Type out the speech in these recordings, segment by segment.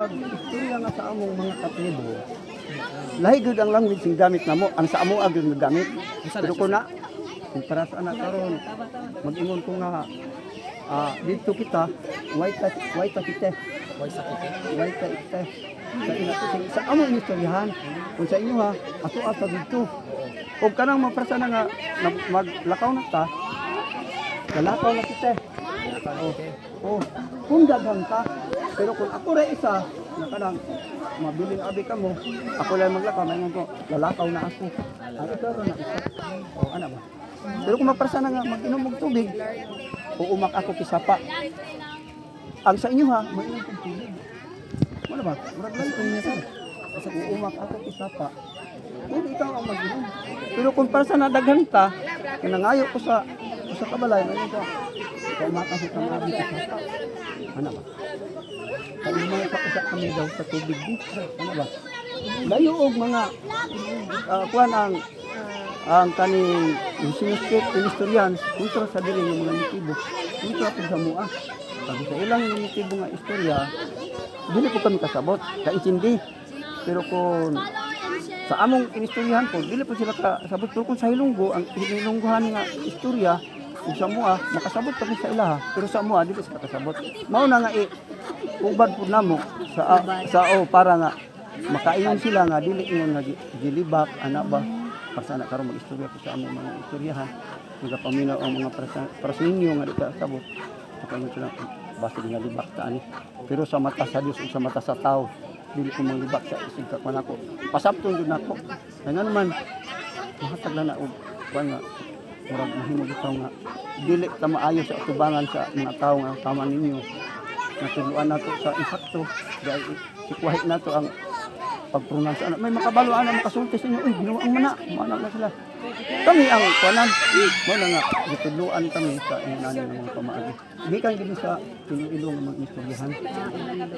Istorya nga sa among mga katribo, lahi gud ang language sing gamit namo, ang sa amo agud nga gamit. Pero ko na kung para sa anak karon, mag-ingon ko nga dito kita, why ta kite. Sa among istoryahan, kung sa inyo ha, ato dito. Kung kanang maprasa na nga maglakaw na ta, lalakaw na kita. Kung daghang ka, pero kung ako rin isa, na kanang mabiling abi ka mo, ako lang maglakaw, mayngan ko, lalakaw na ako. Ang ikaw rin na isa. Ano ba? Pero kung magprasa na nga, mag-inom og tubig, uumak ako kisapa. Ang sa inyo ha, mag-inom og tubig. Ano ba? Murag lang ito niya sa. Kasi uumak ako kisapa. Hindi ikaw ang mag-inom. Pero kung para sa nadaghan ta, nangayo ko sa kabalay, mayngan ko, umakas itong abi kisapa. Ano ba? Kaya mga kapusak kami daw sa tubig dito. Ano ba? Layo og mga kuan ang kaning historian kontra sa dili ng mga nitibo. Kontra po sa mua. Pag sa ilang nitibo nga istorya, dili po kami kasabot, kaintindi. Pero kung sa among inistoryahan po, dili po sila kasabot. Pero kung sa Hilonggo, ang hilonggohan nga istorya, kung sa mua, nakasabot kami sa ilaha. Pero sa mua, dili sila kasabot. Mao na nga ubad po namo para nga makaingon sila nga dili ingon nga gilibak ana ba para na karon mag-istorya ko sa among mga istoryahan nagapaminaw ang mga prasinyo nga di kasabot makaingon sila basta nga libak ta ani pero sa mata sa Dios ug sa mata sa tao dili ko manglibak sa isig ka nako pasabton jud nako kay nga naman mahatag na og kuan nga murag mahimo bitaw nga dili ta maayo sa atubangan sa mga tawo nga tama ninyo natuluan nato sa insakto dahil sikuhit nato ang pagpronounce may makabalo ana makasulti sa inyo uy ginawa ang mana na sila kami ang kuanan mo na nga gituluan kami sa inani ng mga pamaagi gikan gid sa Iloilo nga mga istoryahan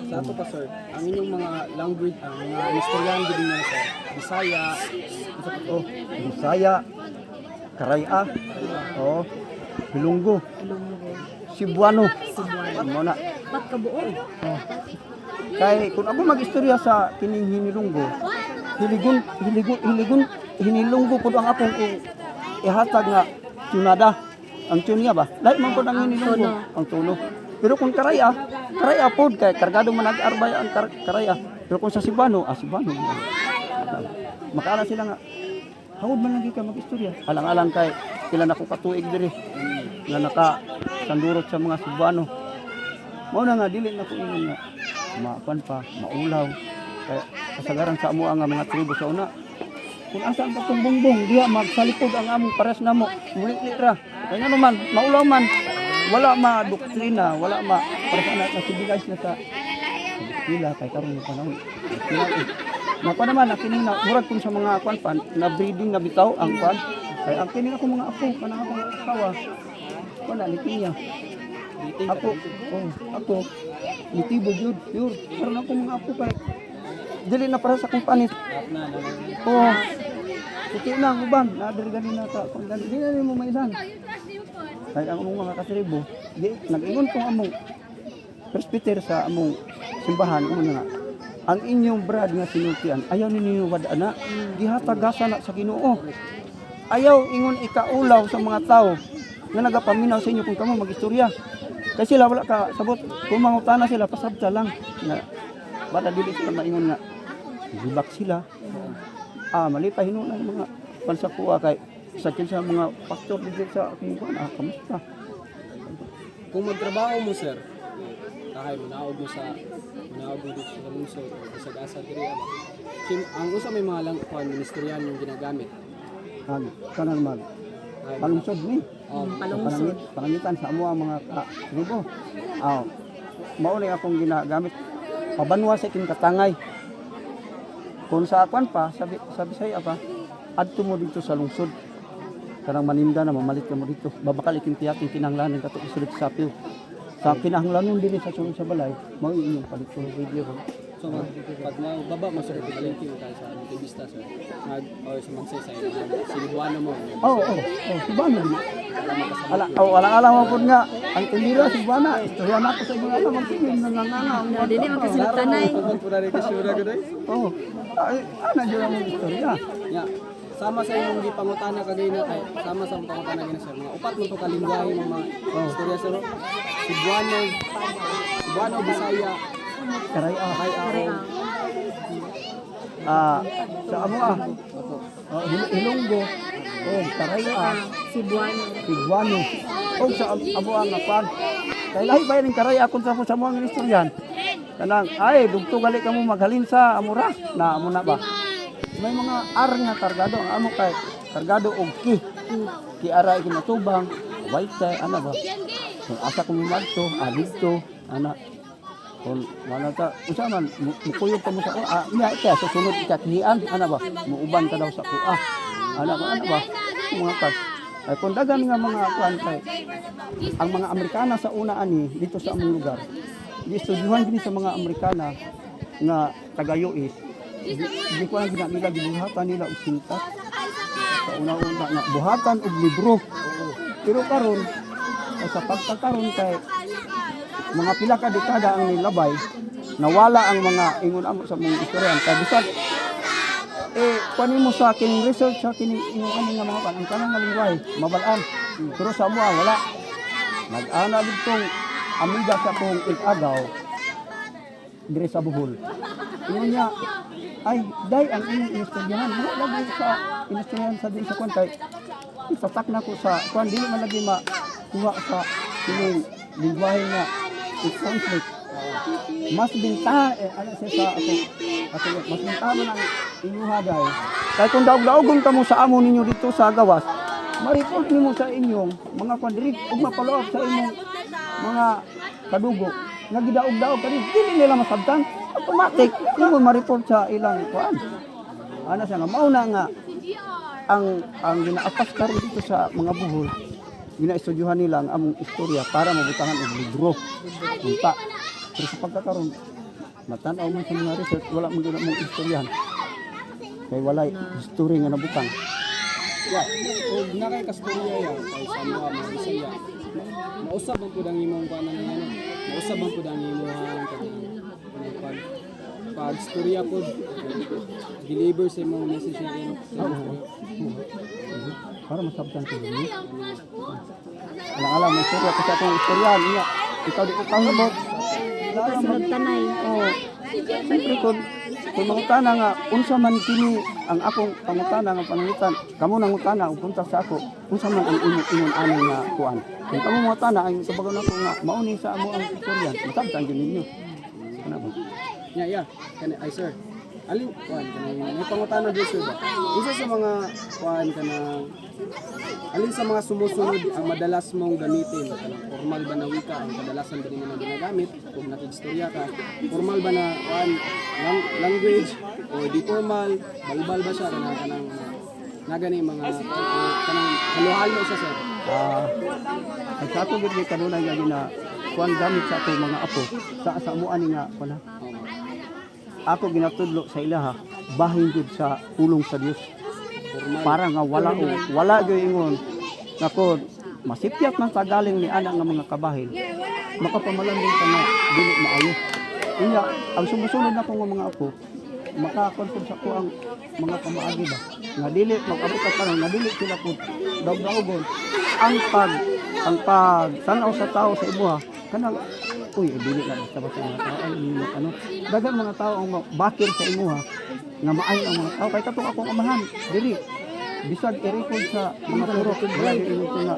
sa ato pa sir ang inyong mga language ang mga istoryahan gid niyo sa Bisaya Bisaya Karaya Hilonggo Cebuano mo na Ba't kabuo? kay kung ako mag-istorya sa kining hinilunggo, hinilunggo pud ang akong ihatag nga tunada. Ang tunya ba? Lahi man pud ang hinilunggo, ang tuno. Pero kung karaya pud kay kargado man nag-arbay ang karaya. Pero kung sa Cebuano, Cebuano. Makaala sila nga hawod man lagi ka mag-istorya. Alang-alang kay pila na ko katuig diri nga naka sandurot sa mga Cebuano. Mao na nga dili na ko ingon nga makuan pa maulaw kaya kasagaran sa amo ang mga tribo sa una kung asa ang katong bongbong diha magsalipod ang among pares namo mulit ra kaya naman maulaw man wala ma doktrina wala ma pares na sibilis na sa pila kay karon nga panahon mako naman kini na murag kun sa mga kuan pan na breeding na bitaw ang kuan kay ang kini ako mga apo kanang akong asawa wala likinya ako nitibo jud pure karon ako mga apo kay dili na para sa kumpanis kuti na uban na diri ganina ka kun dili na mo maisan kay ang among mga katribo di nag-ingon kong among presbyter sa among simbahan nga ang inyong brad nga sinultian ayaw ninyo wad-ana gihatagasan na sa Ginoo ayaw ingon ikaulaw sa mga tao nga nagapaminaw sa inyo kung kamo mag-istorya. Kasi sila wala ka sabot kung mangutana sila pasabta lang nga bata dili sila maingon nga gibak sila. Mali pa hinuna ng mga pansakua kay sa kinsa mga pastor dito sa akong kuan kamusta. kung magtrabaho mo sir kahay manaog mo dito sa lungsod sa asa diri ang usa may mga lang kuan ministeriyan yung ginagamit Kanan mag palungsod ni Palungsod. Panangitan sa amo ang mga tribo. Mao ni akong ginagamit pabanwa sa king katangay. Kung sa akwan pa sabi say apa adto mo dito sa lungsod. Karang maninda na mamalit ka mo dito. Babakal iking tiyaking kinahanglanon kato isulit sa apil. Sa kinahanglanon din sa sulod sa balay, mao inyong palit ko video ko. so pag baba mo sir palengke mo tayo sa aktivista sir o sa magsaysay sinibuano mo Si Bano din. Wala mo po nga. Ang tindira si Buana. Istorya na ako sa inyo. Alam, magsigil na nga. Dili magkasultanay. Oo. Ano dyan ang istorya? Ya. Sama sa imong gipangutana kagay na kay sama sa pangutana gina sir. Mga upat mo to kalingwahe mga istorya sir. Cebuano, Bisaya, Karay Kay sa amo Ilonggo. Karay Cebuano. Cebuano. Sa amo nga pan. Kay lahi ba yung karay akon sa mo ang istoryan? Kanang ay dugto gali ka mo maghalin sa amura na amo na ba? May mga ar nga kargado ang amo kay kargado og ki ara ikinatubang white tie ana ba kung asa ko mimadto dito ana kung wala ta usa man mukuyo pa mo sa niya kaya sa sunod ikatihian ana ba muuban ka daw sa kuha ana ba mga kas ay kung dagan nga mga kuan kay ang mga Amerikana sa una ani dito sa among lugar gistudyuhan din sa mga Amerikana nga taga-US. Hindi ko lang nila gibuhatan nila og sinta. Sa una-una nga buhatan og libro. Pero karon sa pagkakaroon kay mga pila ka dekada ang nilabay, nawala ang mga ingon amo sa mga istoryan. Kay bisag kunin mo sa kining research sa kining ingon nga mga ang kanang lingwahe, mabalaan. Pero sa mo wala. Nag-ana ditong amiga sa kong igagaw dire sa Bohol. Ingon niya, ay, day ang inyong inistoryahan. Wala lagi sa inistoryahan sa din sa kwan kay itatak na ko sa kwan, dili man lagi makuha sa kining lingwahe nga i-translate. Mas binta, ano siya sa ako, mas binta man ang inyuha day. Kaya kung daog-daogon ka mo sa amo ninyo dito sa gawas, ma-report nimo sa inyong mga kwan, dili, ug mapaloob sa inyong mga kadugo nga gidaog-daog kani dili nila masabtan automatic imo ma-report sa ilang kuan ana siya nga mauna nga ang ginaapas karon dito sa mga Bohol ginaistudyuhan nila ang among istorya para mabutangan og libro unta pero sa pagkakaroon matanaw man sa mga research wala man gyud among istoryahan kay walay history nga nabutang og nakay kastorya ya kay sa mga Bisaya. Mausab ang pud ang imong kanan ano. Mausab ang pud ang imong pag storya pud deliver sa imong message na ano. Para masabtan ko ni alam mo istorya ko sa atong istoryan niya ikaw di ko kahimot Kasultanay. siyempre kung mangutana nga unsa man kini ang akong pangutana nga panangitan kamo nangutana ug punta sa ako unsa man ang ingon ani nga kuan kung kamo mangutana ang sabagon ako nga mauni sa amo ang istorya masabtan gyud ninyo ana ba Ya. Kani ay sir. Alin kuan kanang may pangutana gyud sir ba? Isa sa mga kuan kanang alin sa mga sumusunod ang madalas mong gamitin kanang formal ba na wika ang kadalasan ba nimo ginagamit kung nakistorya ka formal ba na kuan language o di formal balbal ba siya kanang nagani mga kanang halo-halo sa sir. Ay sa ato gid kanunay nga gina kuan gamit sa ato mga apo sa amo ani nga kuan ako ginatudlo sa ilaha bahin jud sa pulong sa Dios para nga wala gyud ingon nako masipyat man sa galing ni ana nga mga kabahin makapamalanding ka na dili maayo unya ang sumusunod na ko nga mga apo makakontrol sa ko ang mga pamaagi ba nga dili mag-abot ka karon nga dili sila pud daog-daogon ang pag tanaw sa tao sa imuha kanang dili na basta mga tao ay ano daghang mga tao ang bakil sa imuha nga maayo ang mga tao kay katong akong amahan dili bisag i-record sa mga turok wala gyud ito nga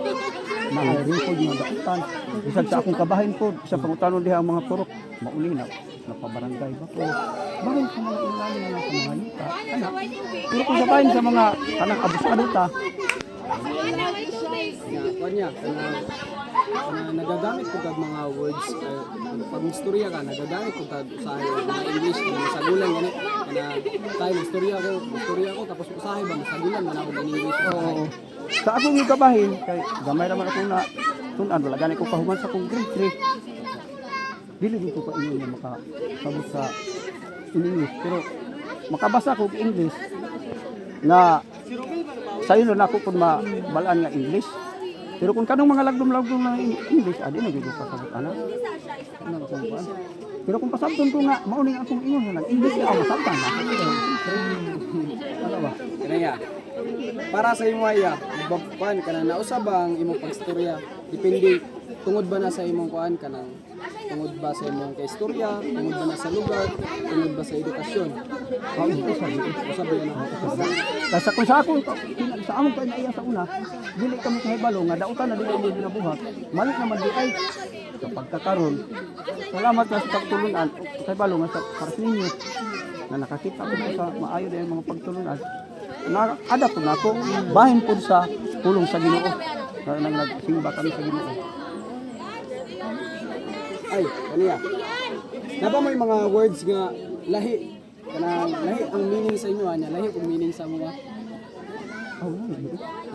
na-record nga dakutan bisag sa akong kabahin pod sa pangutanon diha ang mga turok mauli na napabarangay ba ko bahin sa mga ilalim nga sa mga yuta ana pero kung sabahin sa mga kanang abusado ta Kanya nagagamit ko kag mga words pag istorya ka nagagamit ko kag usahay mga English na masagulan gani na tayo istorya ko tapos usahay ba masagulan man ako ng English sa akong kabahin kay gamay ra man ako na tun-an wala gani ko kahuman sa akong grade 3 dili ko pa ingon nga makasabot sa English pero makabasa ko og English na sayo na ako kun mabalaan nga English Pero kung kanong mga lagdom-lagdom na English, adi na gyud pasabot ana. Ano sa kuan? Pero kung pasabton ko nga mao ning akong ingon nga English ako masabtan na. Ano ba? Kaya para sa imo ya, kuan kana nausab ang imong pagstorya. Depende tungod ba na sa imong kuan kanang tungod ba sa imong kaistorya, tungod ba na sa lugar, tungod ba sa edukasyon. Ako sabi. Usab yan ako. Kasi kung sa akong sa among kay naiya sa una, dili kami kahibalo nga dautan na dili mo ginabuhat. Malit naman di ay sa pagkakaroon. Salamat sa pagtulunan kahibalo nga sa para sa ninyo na nakakita ko sa maayo na mga pagtulunan. Na-adapt po na ako, bahin po sa pulong sa Ginoo. Nang nagsimba kami sa Ginoo. Ay, kaniya. Naba mo yung mga words nga lahi. Kanang lahi ang meaning sa inyo anya, lahi kung meaning sa mga. Oh,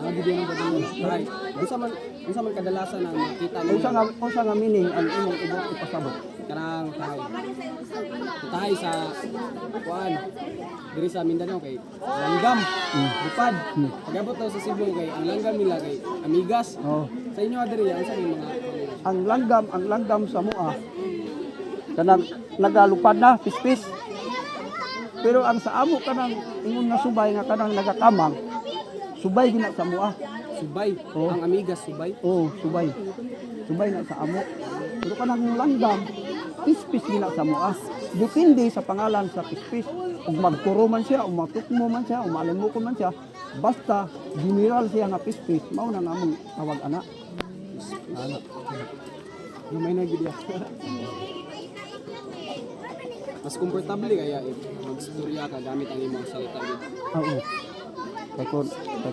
Bigyan ng badalo. Right. Unsa man kadalasan ang makita ninyo? unsa nga meaning ang imong ibot ipasabot? Kanang tahay. Tahay sa kuan. Diri sa Mindanao kay langgam, lupad. Pagabot daw sa Cebu kay ang langgam nila kay amigas. Oh. Sa inyo diri unsa may mga Ang langgam sa mua kanang nagalupad na pispis. Pero ang sa amo kanang ingon nga subay nga kanang nagakamang subay gina sa mua. subay? Oh. Ang amigas subay. Oh, subay. Subay na sa amo. Pero kanang langgam pispis gina sa mua. Depende sa pangalan sa pispis. Ug magturo man siya, ug matukmo man siya, ug malimuko man siya, basta general siya nga pispis, mao na namong tawag ana. Gamay na gid ya. Mas komportable kaya mag-istorya ka gamit ang imong salita gid. Oo. Kay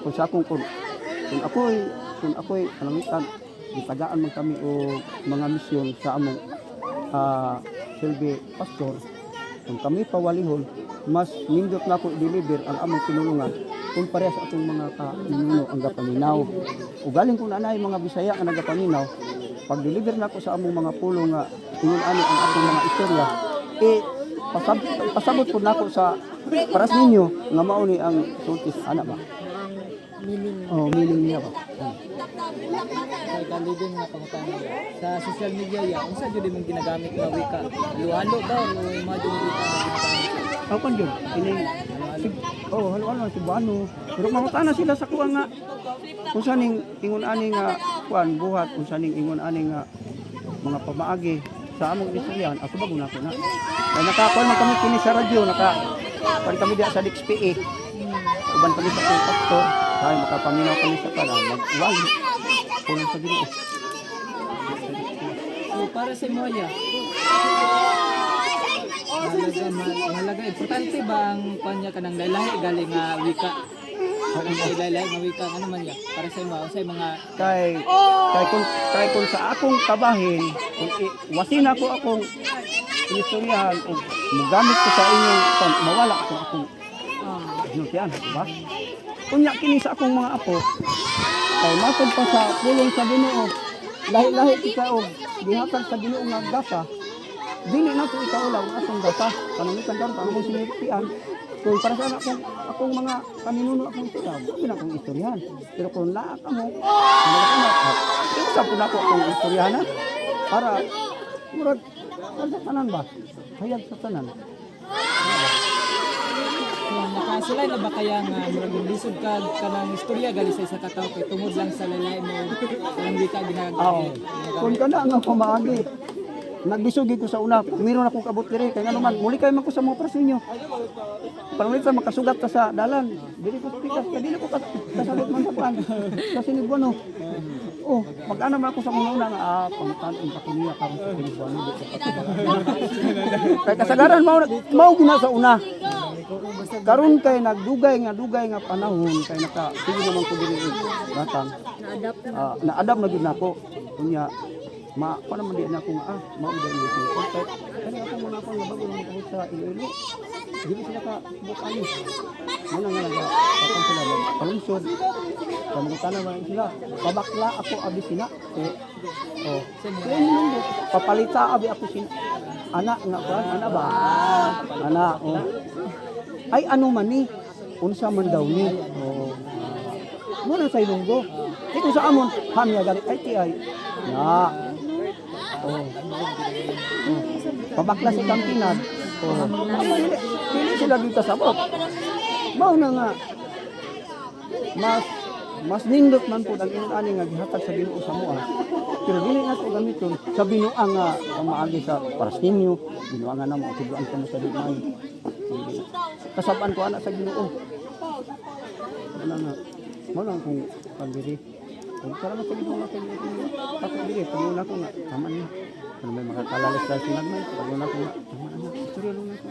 kun sa akong kung ako'y panangitan, gitagaan man kami o mga misyon sa among silbi pastor. Kung kami pawalihon, mas nindot na ako i-deliver ang among tinulungan kung pareha sa atong mga kaninuno ang gapaminaw. O galing kung naanay mga Bisaya nga nagapaminaw, pag-deliver na ako sa among mga pulo nga ingon ani ang atong mga istorya, pasabot po na ako sa para sa ninyo nga mao ni ang sultis ana ba? Meaning. Oh, meaning niya ba? Kay kalibin nga pangutana sa social media ya unsa jud imong ginagamit nga wika halo-halo daw o imagine mo wika nga ginagamit Ako kon jud ining halo-halo si Buano. Pero mangutana sila sa kuha nga kung sa ning ingon ani nga kuan buhat, kung sa ning ingon ani nga mga pamaagi sa among istoryan, ako bago na ko na. Kaya nakakuan man kami kini sa radyo, pan kami diha sa DXPA. Uban kami sa pastor, kaya makapaminaw kami sa kana mag-uwag. Kuno sa Ginoo. so para sa imo ya mahalaga importante ba ang kanya kanang lahi galing nga wika ang lahi nga wika ano man ya para sa imo unsay mga Kay kung sa akong kabahin, kung wasin ako akong inistoryahan o magamit ko sa inyong mawala ko akong sinusyan, diba? Kunya kini sa akong mga apo, kay matod pa sa pulong sa Ginoo, lahi-lahi kita og gihatag sa Ginoo nga gasa, dili na ko ikaulaw ang atong gasa, panangitan karon pa akong sinirtian. So para sa akong mga kaninuno akong sila, dili na akong istoryahan. Pero kung naa ka mo, isa po na ako akong istoryahan na para murag sa tanan ba? Hayag sa tanan. nakasulay na ba kaya nga murag lisod ka kanang istorya gali sa isa ka tawo kay tungod lang sa lahi mo kanang wika Oo. Kung kana nga pamaagi. Nagbisugi ko sa una, meron akong kabot diri kay ngano man muli kay man ko sa mga prasinyo. Pangulit sa makasugat ta sa dalan. Dili ko pikas kay dili ko kasabot man sa pan. Kasi ni Buano. Oh, mag-ana man ako sa una nga pangtan pa kiniya karon sa Buano dito. Kay kasagaran mao gina sa una. Karon kay nagdugay nga panahon kay sige naman ko dili batang. Na-adapt na gid nako. Kunya paano man diyan ako nga mauday ni ko contact kani ako muna ako bago mo sa Iloilo dili sila ka bukani muna nga kapag sila palunsod kamo tanan man sila pabakla ako abi sina papalita abi ako sina anak nga ba ana ba ana ay ano man ni unsa man daw ni muna sa Ilonggo Ito sa amon, hamya galit ITI. Ya. Oh. Oh. Pabakla sa kampinan. Oh. Pili sila dito sa bot. Mao na nga. Mas nindot man po ang inyong ani nga gihatag sa Ginoo sa moa. Pero dili na to gamiton sa binuang nga maagi sa paras ninyo, binuang nga namo tudloan ko sa digmay. Kasabaan ko anak sa Ginoo. Wala nga. Wala kung pagdiri. Kung salamat sa Ginoo na kanya ako diri, pagmula ko nga tama niya. Ano may makakalalis sa sinagmay, pagmula ko nga tama na. Istorya lang ako.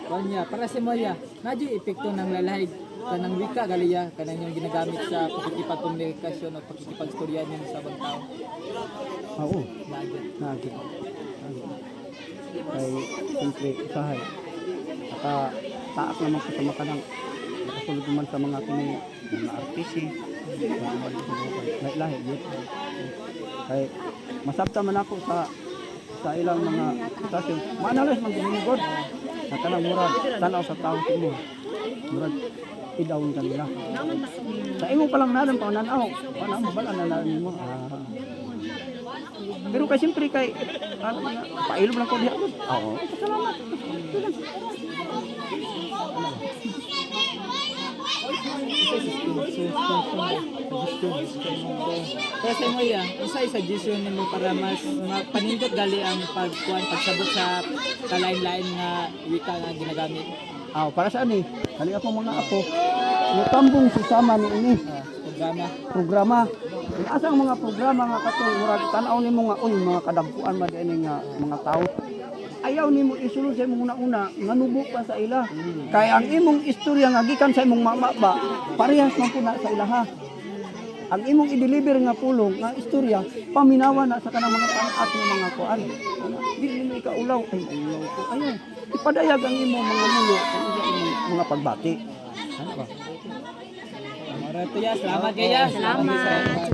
Kanya, para sa Moya, nadyo epekto ng lalahig kanang wika galiya kanang yung ginagamit sa pakikipagkomunikasyon o pakikipagstorya niyo sa ibang tao. Oo. Nadyo. Nagi. Kay siyempre usahay. Taak naman ko sa makanang nakasulod naman sa mga kini mga artisi. Lahi yun. Kay masabta man ako sa ilang mga sitwasyon. Maanalis man gumigod. Sa kanang murag tanaw sa taong timo. Murag idawon kanila. Sa imo pa lang nalang pananaw. Paano mo bala na mo? Pero kay siyempre kay ano nga pailob lang ko diha. Oo. Salamat. Para sa Moya, unsay suggestion nimo para mas panindot gali ang pagsabot sa kalain-lain nga wika nga ginagamit? Para saan ni? Kani ako mga apo. Nitambong susama ni ini. Programa. Kung asa ang mga programa nga katong murag tan-aw nimo nga uy mga kadagpuan man dinhi nga mga tawo. Ayaw nimo isulod sa imong una-una nga nubok pa sa ila. Kay ang imong istorya nga gikan sa imong mama ba, parehas man puna sa ilaha. Ang imong i-deliver nga pulong nga istorya paminawa na sa kanang mga pan-at nga mga kuan. Dili mo ikaulaw ay ulaw ko. Ayaw. Ipadayag ang imong mga mulo ang imong mga pagbati. Ano ba? Salamat kaya. Salamat.